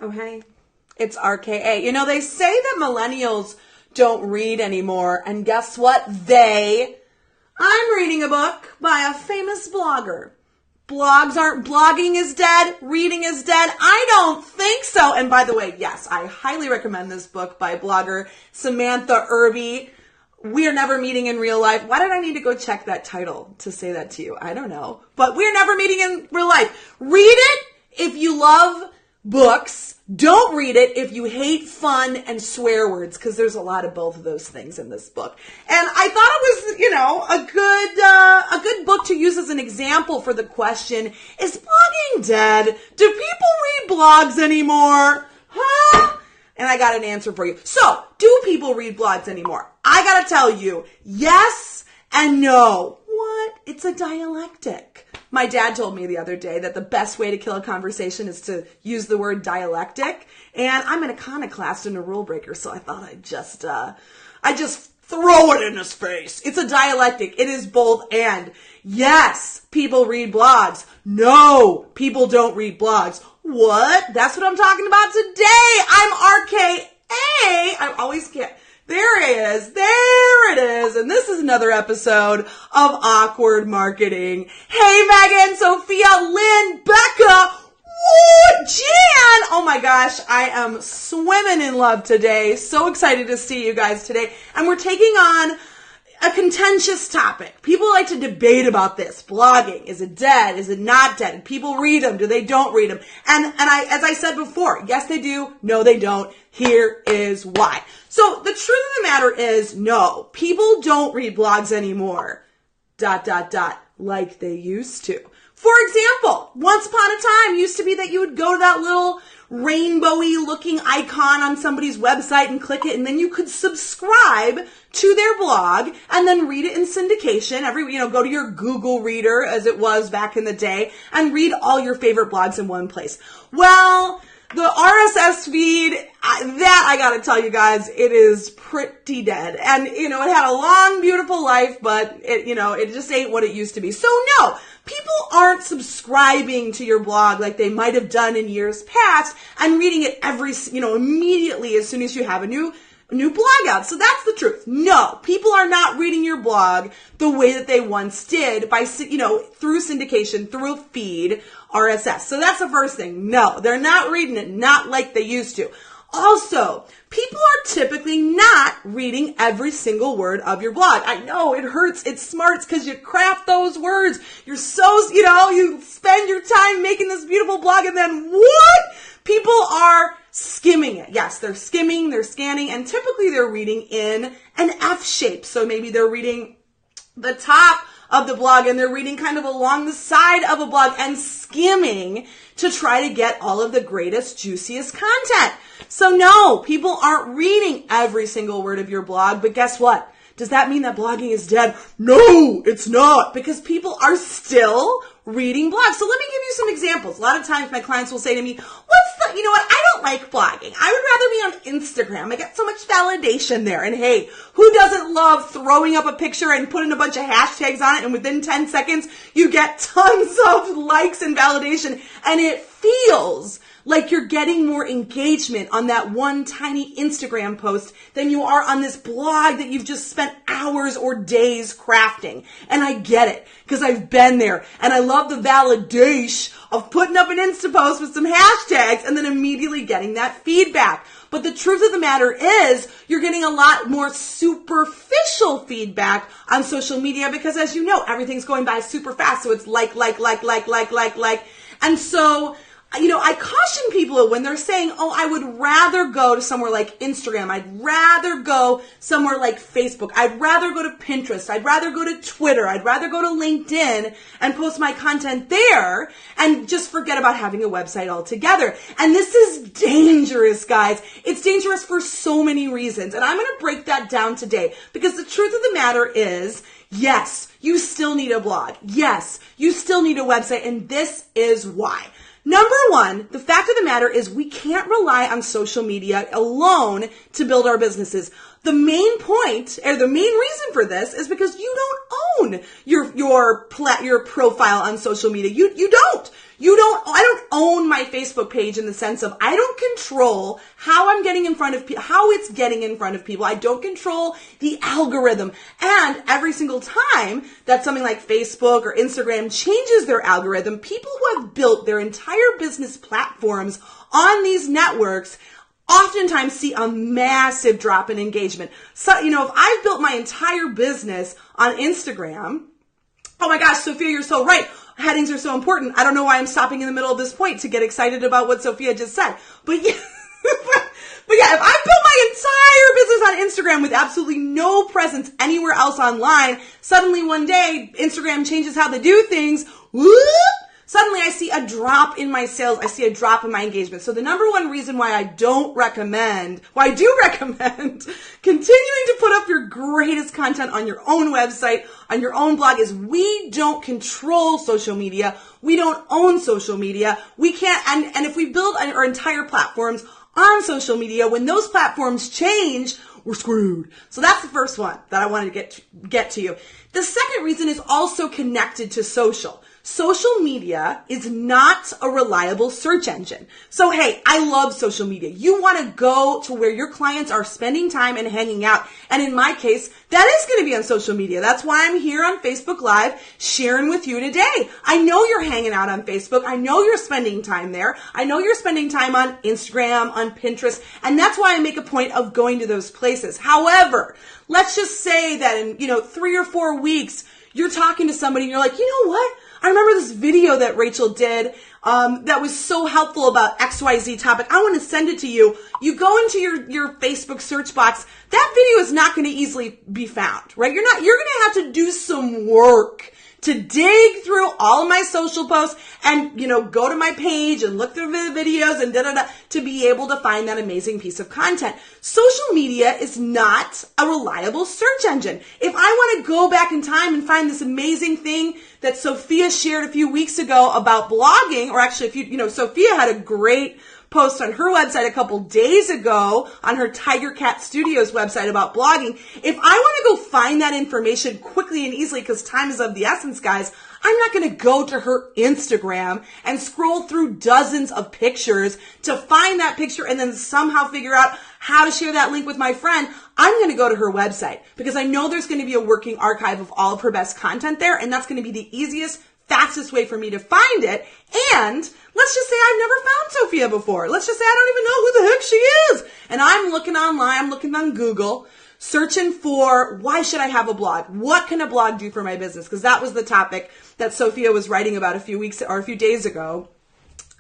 Oh, hey. It's RKA. You know, they say that millennials don't read anymore. And guess what? I'm reading a book by a famous blogger. Blogging is dead. Reading is dead. I don't think so. And by the way, yes, I highly recommend this book by blogger Samantha Irby. We Are Never Meeting in Real Life. Why did I need to go check that title to say that to you? I don't know. But We Are Never Meeting in Real Life. Read it if you love books. Don't read it if you hate fun and swear words, because there's a lot of both of those things in this book. And I thought it was, a good book to use as an example for the question, is blogging dead? Do people read blogs anymore? Huh? And I got an answer for you. So, do people read blogs anymore? I gotta tell you, yes and no. What? It's a dialectic. My dad told me the other day that the best way to kill a conversation is to use the word dialectic. And I'm an iconoclast and a rule breaker, so I thought I'd just throw it in his face. It's a dialectic. It is both and. Yes, people read blogs. No, people don't read blogs. What? That's what I'm talking about today. I'm RKA. I always get... There it is. And this is another episode of Awkward Marketing. Hey, Megan, Sophia, Lynn, Becca, Jan. Oh my gosh, I am swimming in love today. So excited to see you guys today. And we're taking on a contentious topic. People like to debate about this. Blogging. Is it dead? Is it not dead? People read them. Do they don't read them? And as I said before, yes, they do. No, they don't. Here is why. So the truth of the matter is, no, people don't read blogs anymore. ... like they used to. For example, once upon a time used to be that you would go to that little rainbowy looking icon on somebody's website and click it, and then you could subscribe to their blog and then read it in syndication. Go to your Google Reader, as it was back in the day, and read all your favorite blogs in one place. Well, the RSS feed, that I gotta tell you guys, it is pretty dead. And, it had a long, beautiful life, but it just ain't what it used to be. So no, people aren't subscribing to your blog like they might have done in years past and reading it immediately as soon as you have a new blog out. So that's the truth. No, people are not reading your blog the way that they once did by, through syndication, through feed, RSS. So that's the first thing. No, they're not reading it, not like they used to. Also, people are typically not reading every single word of your blog. I know it hurts. It smarts because you craft those words. You're so, you spend your time making this beautiful blog and then what? People are skimming it. Yes, they're skimming, they're scanning, and typically they're reading in an F shape. So maybe they're reading the top of the blog and they're reading kind of along the side of a blog and skimming to try to get all of the greatest, juiciest content. So no, people aren't reading every single word of your blog, but guess what? Does that mean that blogging is dead? No, it's not, because people are still reading blogs. So let me give you some examples. A lot of times my clients will say to me, I don't like blogging. I would rather be on Instagram. I get so much validation there. And hey, who doesn't love throwing up a picture and putting a bunch of hashtags on it, and within 10 seconds you get tons of likes and validation, and it feels like you're getting more engagement on that one tiny Instagram post than you are on this blog that you've just spent hours or days crafting. And I get it, because I've been there, and I love the validation of putting up an Insta post with some hashtags and then immediately getting that feedback. But the truth of the matter is, you're getting a lot more superficial feedback on social media because, as you know, everything's going by super fast. So it's like. And so, I caution people when they're saying, I would rather go to somewhere like Instagram. I'd rather go somewhere like Facebook. I'd rather go to Pinterest. I'd rather go to Twitter. I'd rather go to LinkedIn and post my content there and just forget about having a website altogether. And this is dangerous, guys. It's dangerous for so many reasons. And I'm going to break that down today because the truth of the matter is, yes, you still need a blog. Yes, you still need a website. And this is why. Number one, the fact of the matter is we can't rely on social media alone to build our businesses. The main point, or the main reason for this, is because you don't own your profile on social media. You don't. I don't own my Facebook page in the sense of I don't control how I'm getting in front of people, how it's getting in front of people. I don't control the algorithm. And every single time that something like Facebook or Instagram changes their algorithm, people who have built their entire business platforms on these networks oftentimes see a massive drop in engagement. So, if I've built my entire business on Instagram, oh my gosh, Sophia, you're so right. Headings are so important. I don't know why I'm stopping in the middle of this point to get excited about what Sophia just said. But yeah, but yeah, if I built my entire business on Instagram with absolutely no presence anywhere else online, suddenly one day Instagram changes how they do things, whoop, suddenly I see a drop in my sales. I see a drop in my engagement. So the number one reason why I do recommend continuing to put up your greatest content on your own website, on your own blog, is we don't control social media. We don't own social media. We can't, and if we build our entire platforms on social media, when those platforms change, we're screwed. So that's the first one that I wanted to get to you. The second reason is also connected to social. Social media is not a reliable search engine. So hey, I love social media. You want to go to where your clients are spending time and hanging out. And in my case, that is going to be on social media. That's why I'm here on Facebook Live sharing with you today. I know you're hanging out on Facebook. I know you're spending time there. I know you're spending time on Instagram, on Pinterest. And that's why I make a point of going to those places. However, let's just say that in, 3 or 4 weeks, you're talking to somebody and you're like, you know what? I remember this video that Rachel did that was so helpful about XYZ topic. I want to send it to you. You go into your Facebook search box. That video is not going to easily be found, right? You're going to have to do some work to dig through all of my social posts and, go to my page and look through the videos and to be able to find that amazing piece of content. Social media is not a reliable search engine. If I want to go back in time and find this amazing thing that Sophia shared a few weeks ago about blogging, or actually Sophia had a great post on her website a couple days ago on her Tiger Cat Studios website about blogging. If I want to go find that information quickly and easily, because time is of the essence, guys, I'm not going to go to her Instagram and scroll through dozens of pictures to find that picture and then somehow figure out how to share that link with my friend. I'm going to go to her website because I know there's going to be a working archive of all of her best content there, and that's going to be the easiest, fastest way for me to find it. And let's just say I've never found Sophia before. Let's just say I don't even know who the heck she is. And I'm looking online, I'm looking on Google, searching for, why should I have a blog? What can a blog do for my business? Because that was the topic that Sophia was writing about a few days ago.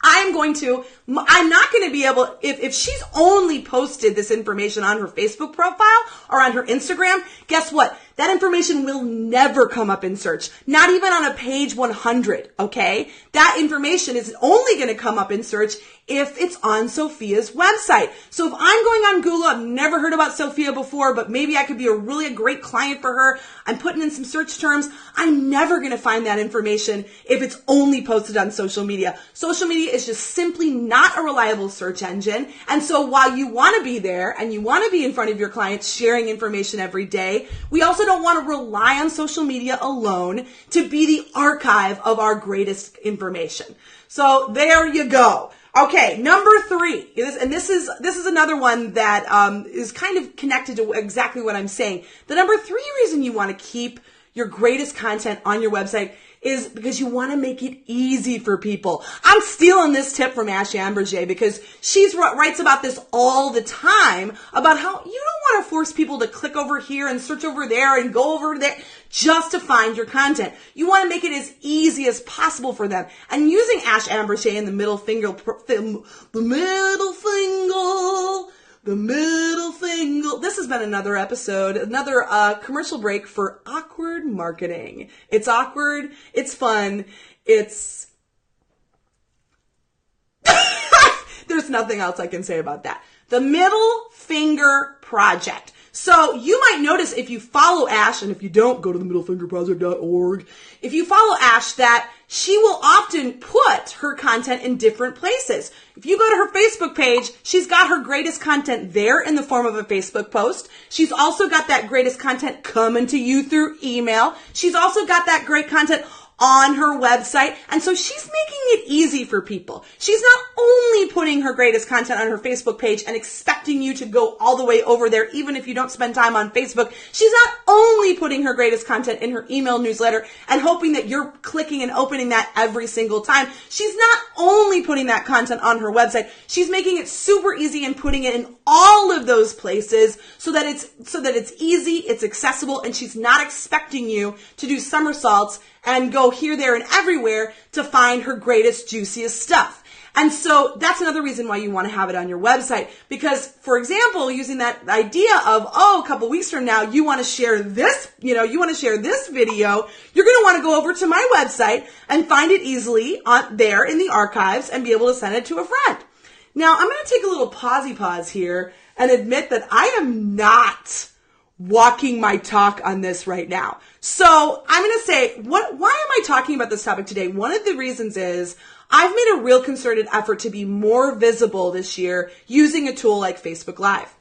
I'm not going to be able, if she's only posted this information on her Facebook profile or on her Instagram, guess what? That information will never come up in search. Not even on a page 100, okay? That information is only going to come up in search if it's on Sophia's website. So if I'm going on Google, I've never heard about Sophia before, but maybe I could be a great client for her. I'm putting in some search terms. I'm never going to find that information if it's only posted on social media. Social media is just simply not a reliable search engine. And so while you want to be there and you want to be in front of your clients sharing information every day, we also don't want to rely on social media alone to be the archive of our greatest information. So there you go. Okay, number 3, and this is another one that is kind of connected to exactly what I'm saying. The number 3 reason you want to keep your greatest content on your website is because you want to make it easy for people. I'm stealing this tip from Ash Amberger because she writes about this all the time, about how you don't want to force people to click over here and search over there and go over there just to find your content. You want to make it as easy as possible for them. And using Ash Amberger in the middle finger, this has been another episode, another commercial break for awkward marketing. It's awkward. It's fun. There's nothing else I can say about that. The middle finger project. So you might notice if you follow Ash, and if you don't, go to themiddlefingerproject.org. If you follow Ash, that she will often put her content in different places. If you go to her Facebook page, she's got her greatest content there in the form of a Facebook post. She's also got that greatest content coming to you through email. She's also got that great content on her website. And so she's making it easy for people. She's not only putting her greatest content on her Facebook page and expecting you to go all the way over there, even if you don't spend time on Facebook. She's not only putting her greatest content in her email newsletter and hoping that you're clicking and opening that every single time. She's not only putting that content on her website. She's making it super easy and putting it in all of those places so that it's easy, it's accessible, and she's not expecting you to do somersaults and go here, there, and everywhere to find her greatest, juiciest stuff. And so that's another reason why you want to have it on your website. Because, for example, using that idea of, a couple weeks from now, you want to share this, you want to share this video, you're going to want to go over to my website and find it easily on there in the archives and be able to send it to a friend. Now, I'm going to take a little pause here and admit that I am not walking my talk on this right now. So I'm going to say, why am I talking about this topic today? One of the reasons is I've made a real concerted effort to be more visible this year using a tool like Facebook Live.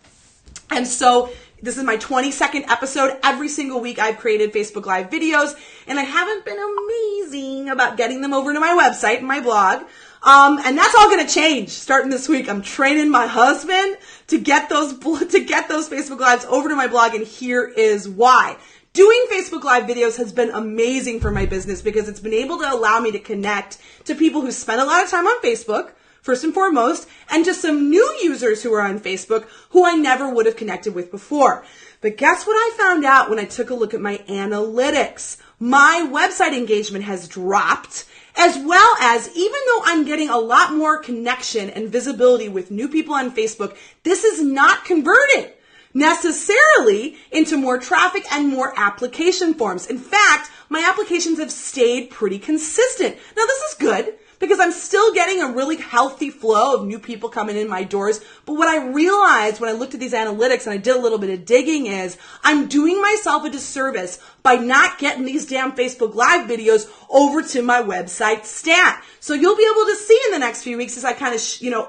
And so this is my 22nd episode. Every single week I've created Facebook Live videos, and I haven't been amazing about getting them over to my website and my blog. And that's all going to change starting this week. I'm training my husband to get those Facebook Lives over to my blog, and here is why. Doing Facebook Live videos has been amazing for my business because it's been able to allow me to connect to people who spend a lot of time on Facebook, first and foremost, and to some new users who are on Facebook who I never would have connected with before. But guess what I found out when I took a look at my analytics? My website engagement has dropped, as well as, even though I'm getting a lot more connection and visibility with new people on Facebook, this is not converting necessarily into more traffic and more application forms. In fact, my applications have stayed pretty consistent. Now, this is good because I'm still getting a really healthy flow of new people coming in my doors. But what I realized when I looked at these analytics and I did a little bit of digging is I'm doing myself a disservice by not getting these damn Facebook Live videos over to my website stat. So you'll be able to see in the next few weeks as I kind of,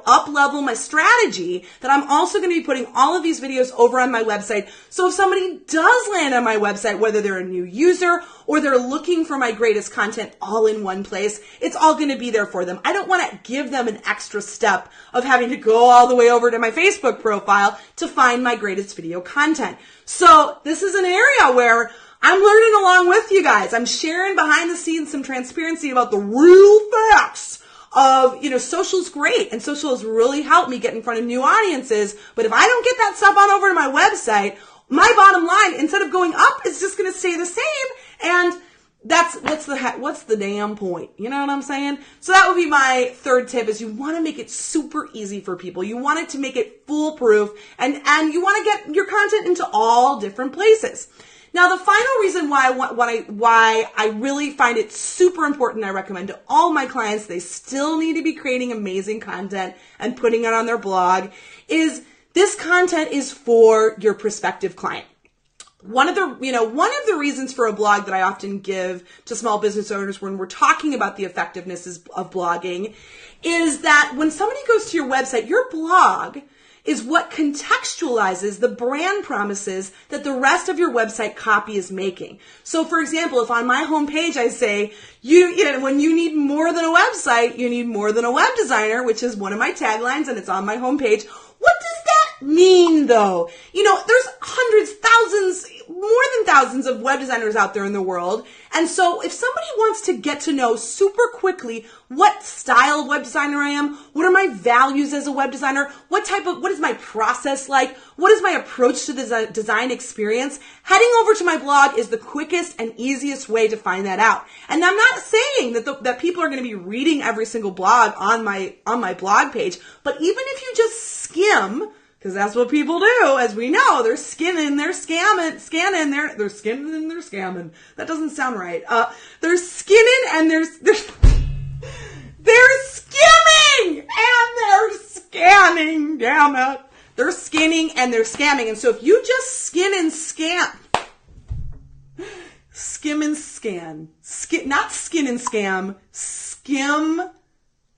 up-level my strategy that I'm also going to be putting all of these videos over on my website. So if somebody does land on my website, whether they're a new user or they're looking for my greatest content all in one place, it's all going to be there for them. I don't want to give them an extra step of having to go all the way over to my Facebook profile to find my greatest video content. So this is an area where I'm learning along with you guys. I'm sharing behind the scenes some transparency about the real facts of, social's great, and social has really helped me get in front of new audiences. But if I don't get that stuff on over to my website, my bottom line, instead of going up, is just going to stay the same. And what's the damn point? You know what I'm saying? So that would be my third tip, is you want to make it super easy for people. You want it to make it foolproof, and you want to get your content into all different places. Now, the final reason why I really find it super important, I recommend to all my clients, they still need to be creating amazing content and putting it on their blog, is this content is for your prospective client. One of the reasons for a blog that I often give to small business owners when we're talking about the effectiveness of blogging is that when somebody goes to your website, your blog is what contextualizes the brand promises that the rest of your website copy is making. So, for example, if on my homepage I say, when you need more than a website, you need more than a web designer, which is one of my taglines, and it's on my homepage. What does that mean, though? There's hundreds, thousands, more than thousands of web designers out there in the world. And so if somebody wants to get to know super quickly what style of web designer I am, what are my values as a web designer, what is my process like, what is my approach to the design experience, heading over to my blog is the quickest and easiest way to find that out. And I'm not saying that people are going to be reading every single blog on my blog page, but even if you just skim, because that's what people do, as we know, they're scanning, they're scanning. That doesn't sound right. They're skinning and they're skimming and they're scanning. Damn it. They're skinning and they're scamming. And so if you just skim and scan, not skin and scam, skim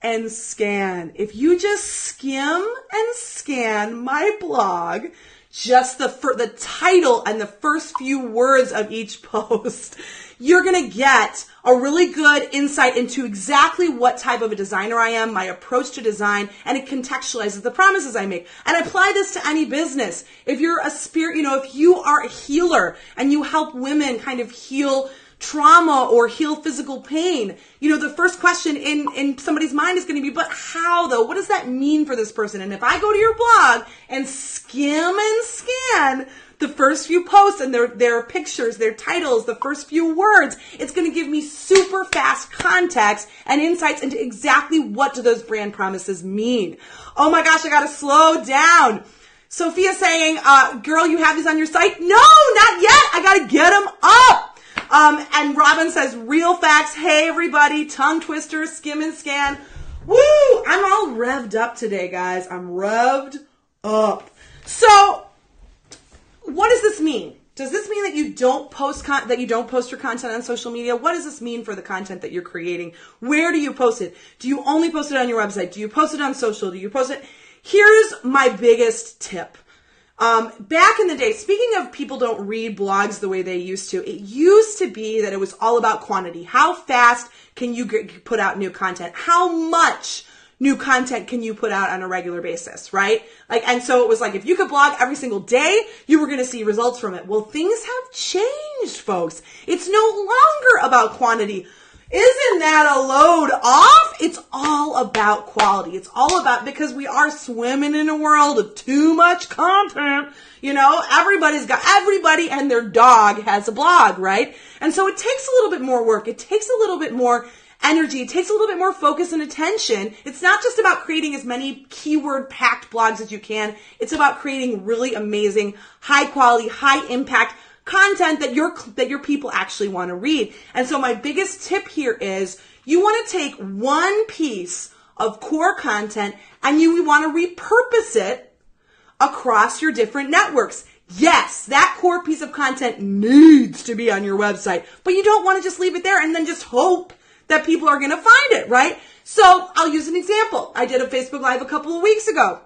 and scan. If you just skim and scan my blog, just the title and the first few words of each post, you're going to get a really good insight into exactly what type of a designer I am, my approach to design, and it contextualizes the promises I make. And I apply this to any business. If you're a spirit, if you are a healer and you help women kind of heal trauma or heal physical pain, the first question in somebody's mind is going to be, but how though? What does that mean for this person? And if I go to your blog and skim and scan the first few posts and their pictures, their titles, the first few words, it's going to give me super fast context and insights into exactly what do those brand promises mean. Oh my gosh, I got to slow down. Sophia's saying, girl, you have these on your site? No, not yet. I got to get them up. And Robin says, real facts. Hey, everybody, tongue twister, skim and scan. Woo! I'm all revved up today, guys. I'm revved up. So, what does this mean? Does this mean that you don't post your content on social media? What does this mean for the content that you're creating? Where do you post it? Do you only post it on your website? Do you post it on social? Do you post it? Here's my biggest tip. Back in the day, speaking of people don't read blogs the way they used to, it used to be that it was all about quantity. How fast can you put out new content? How much new content can you put out on a regular basis, right? And so it was like, if you could blog every single day, you were going to see results from it. Well, things have changed, folks. It's no longer about quantity. Isn't that a load off? It's all about quality. It's all about, because we are swimming in a world of too much content. Everybody and their dog has a blog, right? And so it takes a little bit more work. It takes a little bit more energy. It takes a little bit more focus and attention. It's not just about creating as many keyword-packed blogs as you can. It's about creating really amazing, high-quality, high-impact content that your people actually want to read. And so my biggest tip here is you want to take one piece of core content and you want to repurpose it across your different networks. Yes, that core piece of content needs to be on your website, but you don't want to just leave it there and then just hope that people are going to find it, right? So I'll use an example. I did a Facebook Live a couple of weeks ago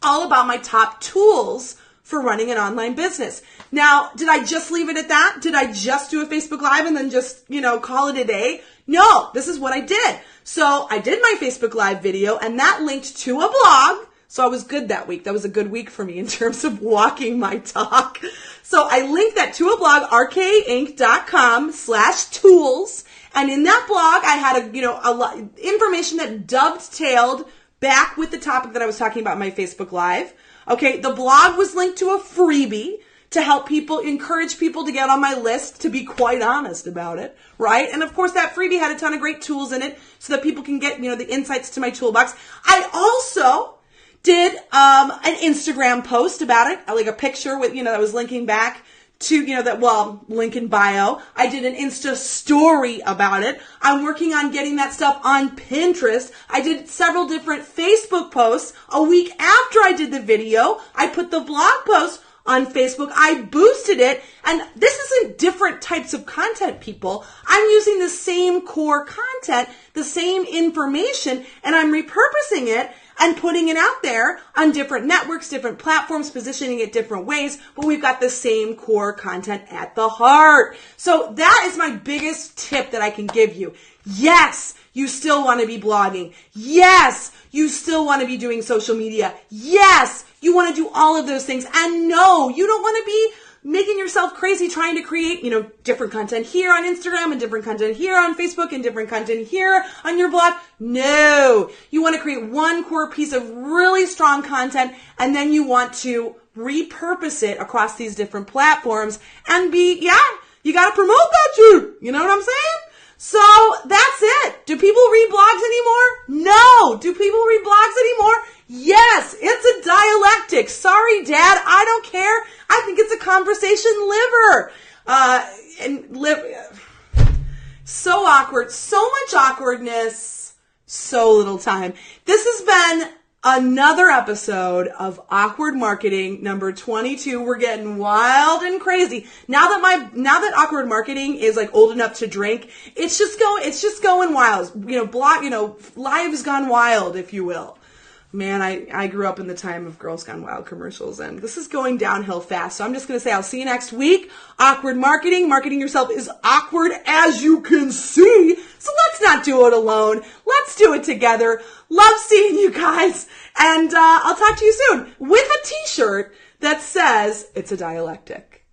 all about my top tools for running an online business. Now, did I just leave it at that? Did I just do a Facebook Live and then just, call it a day? No, this is what I did. So I did my Facebook Live video and that linked to a blog. So I was good that week. That was a good week for me in terms of walking my talk. So I linked that to a blog, rkainc.com/tools. And in that blog, I had a lot information that dovetailed back with the topic that I was talking about in my Facebook Live. Okay, the blog was linked to a freebie to help encourage people to get on my list, to be quite honest about it, right? And of course, that freebie had a ton of great tools in it so that people can get, the insights to my toolbox. I also did an Instagram post about it, like a picture with, that was linking back to, link in bio. I did an Insta story about it. I'm working on getting that stuff on Pinterest. I did several different Facebook posts. A week after I did the video, I put the blog post on Facebook. I boosted it. And this isn't different types of content, people. I'm using the same core content, the same information, and I'm repurposing it and putting it out there on different networks, different platforms, positioning it different ways, but we've got the same core content at the heart. So that is my biggest tip that I can give you. Yes, you still want to be blogging. Yes, you still want to be doing social media. Yes, you want to do all of those things. And no, you don't want to be making yourself crazy trying to create, different content here on Instagram and different content here on Facebook and different content here on your blog. No, you want to create one core piece of really strong content and then you want to repurpose it across these different platforms and you got to promote that shit. You know what I'm saying? So that's it. Do people read blogs anymore? No. Do people read blogs anymore? Yes, it's a dialectic. Sorry, Dad, I don't care. I think it's a conversation liver. So awkward, so much awkwardness, so little time. This has been another episode of Awkward Marketing number 22. We're getting wild and crazy. Now that Awkward Marketing is like old enough to drink, it's just going wild. Live's gone wild, if you will. Man, I grew up in the time of Girls Gone Wild commercials, and this is going downhill fast. So I'm just going to say I'll see you next week. Awkward marketing. Marketing yourself is awkward, as you can see. So let's not do it alone. Let's do it together. Love seeing you guys. And I'll talk to you soon with a t-shirt that says it's a dialectic.